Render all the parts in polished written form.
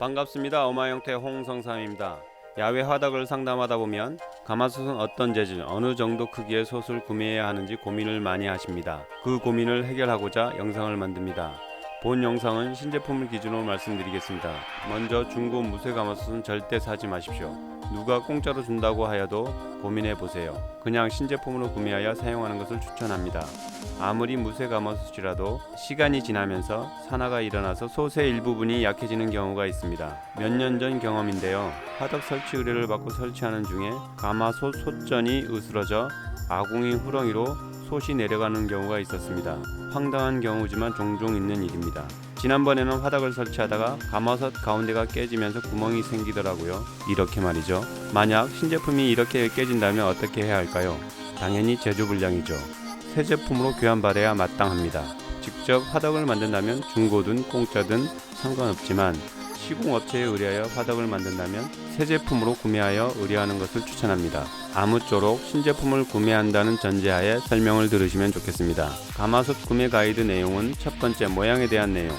반갑습니다. 어마형태 홍성삼입니다. 야외 화덕을 상담하다 보면 가마솥은 어떤 재질, 어느 정도 크기의 솥을 구매해야 하는지 고민을 많이 하십니다. 그 고민을 해결하고자 영상을 만듭니다. 본 영상은 신제품을 기준으로 말씀드리겠습니다. 먼저 중고 무쇠 가마솥은 절대 사지 마십시오. 누가 공짜로 준다고 하여도 고민해 보세요. 그냥 신제품으로 구매하여 사용하는 것을 추천합니다. 아무리 무쇠 가마솥이라도 시간이 지나면서 산화가 일어나서 솥의 일부분이 약해지는 경우가 있습니다. 몇 년 전 경험인데요. 화덕 설치 의뢰를 받고 설치하는 중에 가마솥 솥전이 으스러져 아궁이 후렁이로 솥이 내려가는 경우가 있었습니다. 황당한 경우지만 종종 있는 일입니다. 지난번에는 화덕을 설치하다가 가마솥 가운데가 깨지면서 구멍이 생기더라고요. 이렇게 말이죠. 만약 신제품이 이렇게 깨진다면 어떻게 해야 할까요? 당연히 제조불량이죠. 새 제품으로 교환받아야 마땅합니다. 직접 화덕을 만든다면 중고든 공짜든 상관없지만 시공업체에 의뢰하여 화덕을 만든다면 새 제품으로 구매하여 의뢰하는 것을 추천합니다. 아무쪼록 신제품을 구매한다는 전제하에 설명을 들으시면 좋겠습니다. 가마솥 구매 가이드 내용은 첫 번째 모양에 대한 내용,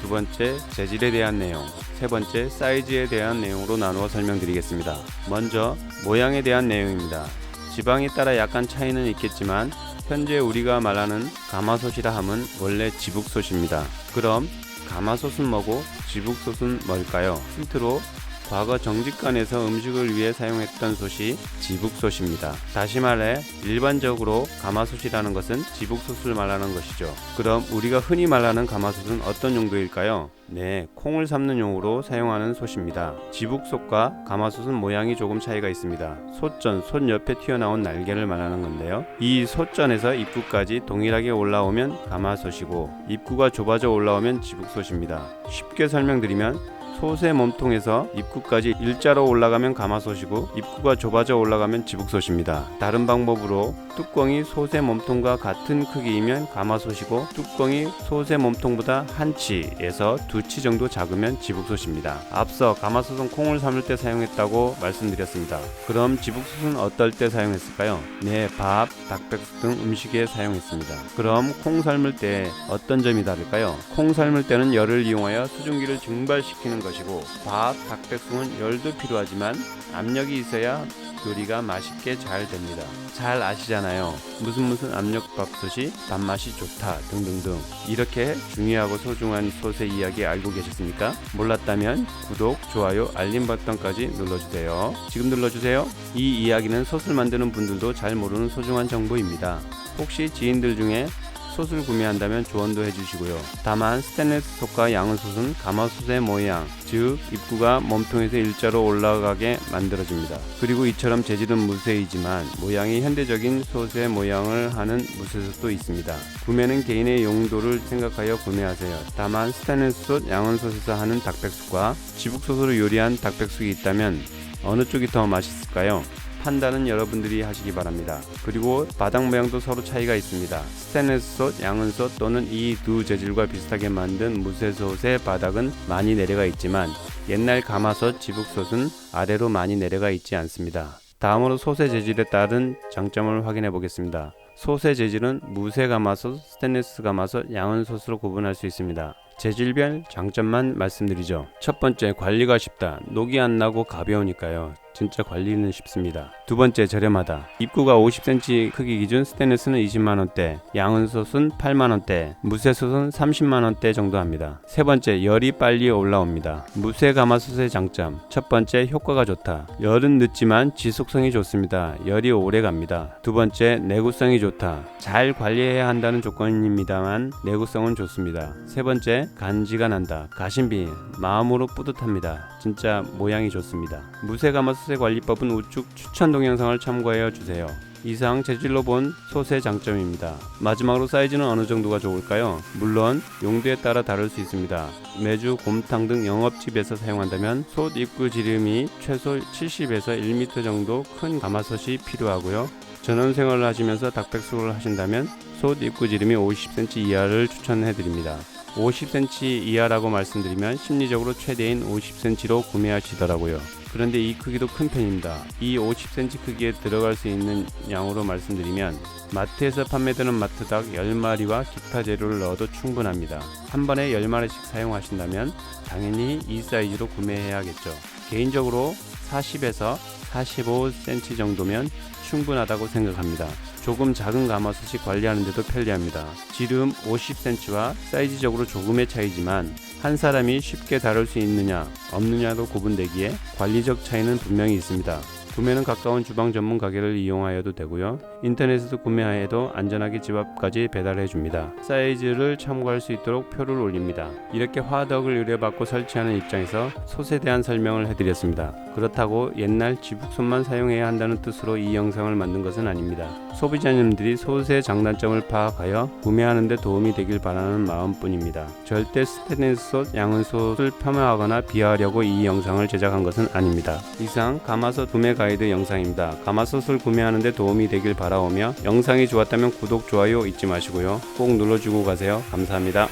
두 번째 재질에 대한 내용, 세 번째 사이즈에 대한 내용으로 나누어 설명드리겠습니다. 먼저 모양에 대한 내용입니다. 지방에 따라 약간 차이는 있겠지만 현재 우리가 말하는 가마솥이라 함은 원래 지북솥입니다. 그럼 가마솥은 뭐고 지북솥은 뭘까요? 힌트로 과거 정직관에서 음식을 위해 사용했던 솥이 지북솥입니다. 다시 말해 일반적으로 가마솥이라는 것은 지북솥을 말하는 것이죠. 그럼 우리가 흔히 말하는 가마솥은 어떤 용도일까요? 네, 콩을 삶는 용으로 사용하는 솥입니다. 지북솥과 가마솥은 모양이 조금 차이가 있습니다. 솥전, 솥 옆에 튀어나온 날개를 말하는 건데요. 이 솥전에서 입구까지 동일하게 올라오면 가마솥이고 입구가 좁아져 올라오면 지북솥입니다. 쉽게 설명드리면 솥의 몸통에서 입구까지 일자로 올라가면 가마솥이고 입구가 좁아져 올라가면 지북솥입니다. 다른 방법으로 뚜껑이 솥의 몸통과 같은 크기이면 가마솥이고 뚜껑이 솥의 몸통보다 한 치에서 두 치 정도 작으면 지북솥입니다. 앞서 가마솥은 콩을 삶을 때 사용했다고 말씀드렸습니다. 그럼 지북솥은 어떨 때 사용했을까요? 네, 밥, 닭백숙 등 음식에 사용했습니다. 그럼 콩 삶을 때 어떤 점이 다를까요? 콩 삶을 때는 열을 이용하여 수증기를 증발시키는 것이고 밥, 닭백숙은 열도 필요하지만 압력이 있어야 요리가 맛있게 잘 됩니다. 잘 아시잖아요. 무슨 압력밥솥이 밥맛이 좋다 등등등. 이렇게 중요하고 소중한 솥의 이야기 알고 계셨습니까? 몰랐다면 구독, 좋아요, 알림 버튼까지 눌러주세요. 지금 눌러주세요. 이 이야기는 솥을 만드는 분들도 잘 모르는 소중한 정보입니다. 혹시 지인들 중에 솥을 구매한다면 조언도 해주시고요. 다만 스테인리스 솥과 양은솥은 가마솥의 모양, 즉 입구가 몸통에서 일자로 올라가게 만들어집니다. 그리고 이처럼 재질은 무쇠이지만 모양이 현대적인 솥의 모양을 하는 무쇠솥도 있습니다. 구매는 개인의 용도를 생각하여 구매하세요. 다만 스테인리스 솥, 양은솥에서 하는 닭백숙과 지북솥으로 요리한 닭백숙이 있다면 어느 쪽이 더 맛있을까요? 판단은 여러분들이 하시기 바랍니다. 그리고 바닥 모양도 서로 차이가 있습니다. 스테인리스 솥, 양은솥 또는 이 두 재질과 비슷하게 만든 무쇠솥의 바닥은 많이 내려가 있지만 옛날 가마솥, 지북솥은 아래로 많이 내려가 있지 않습니다. 다음으로 솥의 재질에 따른 장점을 확인해 보겠습니다. 솥의 재질은 무쇠 가마솥, 스테인리스 가마솥, 양은솥으로 구분할 수 있습니다. 재질별 장점만 말씀드리죠. 첫 번째, 관리가 쉽다. 녹이 안 나고 가벼우니까요. 진짜 관리는 쉽습니다. 두 번째, 저렴하다. 입구가 50cm 크기 기준 스테인리스는 20만원대, 양은솥은 8만원대, 무쇠솥은 30만원대 정도 합니다. 세 번째, 열이 빨리 올라옵니다. 무쇠 가마솥의 장점. 첫 번째, 효과가 좋다. 열은 늦지만 지속성이 좋습니다. 열이 오래 갑니다. 두 번째, 내구성이 좋다. 잘 관리해야 한다는 조건입니다만 내구성은 좋습니다. 세 번째, 간지가 난다. 가심비, 마음으로 뿌듯합니다. 진짜 모양이 좋습니다. 무쇠 가마솥의 관리법은 우측 추천 동영상을 참고하여 주세요. 이상 재질로 본 솥의 장점입니다. 마지막으로 사이즈는 어느 정도가 좋을까요? 물론 용도에 따라 다를 수 있습니다. 매주 곰탕 등 영업집에서 사용한다면 솥 입구 지름이 최소 70에서 1m 정도 큰 가마솥이 필요하고요. 전원생활을 하시면서 닭백숙을 하신다면 솥 입구 지름이 50cm 이하를 추천해드립니다. 50cm 이하라고 말씀드리면 심리적으로 최대인 50cm로 구매하시더라고요. 그런데 이 크기도 큰 편입니다. 이 50cm 크기에 들어갈 수 있는 양으로 말씀드리면 마트에서 판매되는 마트닭 10마리와 기타 재료를 넣어도 충분합니다. 한 번에 10마리씩 사용하신다면 당연히 이 사이즈로 구매해야겠죠. 개인적으로 40에서 45cm 정도면 충분하다고 생각합니다. 조금 작은 가마솥이 관리하는 데도 편리합니다. 지름 50cm와 사이즈적으로 조금의 차이지만 한 사람이 쉽게 다룰 수 있느냐 없느냐로 구분되기에 관리적 차이는 분명히 있습니다. 구매는 가까운 주방 전문 가게를 이용하여도 되고요. 인터넷에서 구매하여도 안전하게 집 앞까지 배달해 줍니다. 사이즈를 참고할 수 있도록 표를 올립니다. 이렇게 화덕을 의뢰받고 설치하는 입장에서 솥에 대한 설명을 해드렸습니다. 그렇다고 옛날 지북솥만 사용해야 한다는 뜻으로 이 영상을 만든 것은 아닙니다. 소비자님들이 솥의 장단점을 파악하여 구매하는 데 도움이 되길 바라는 마음뿐입니다. 절대 스테인리스 솥, 양은솥을 폄하하거나 비하하려고 이 영상을 제작한 것은 아닙니다. 이상 가마솥 구매 가이드 영상입니다. 가마솥을 구매하는 데 도움이 되길 바라오며 영상이 좋았다면 구독, 좋아요 잊지 마시고요. 꼭 눌러주고 가세요. 감사합니다.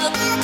Oh,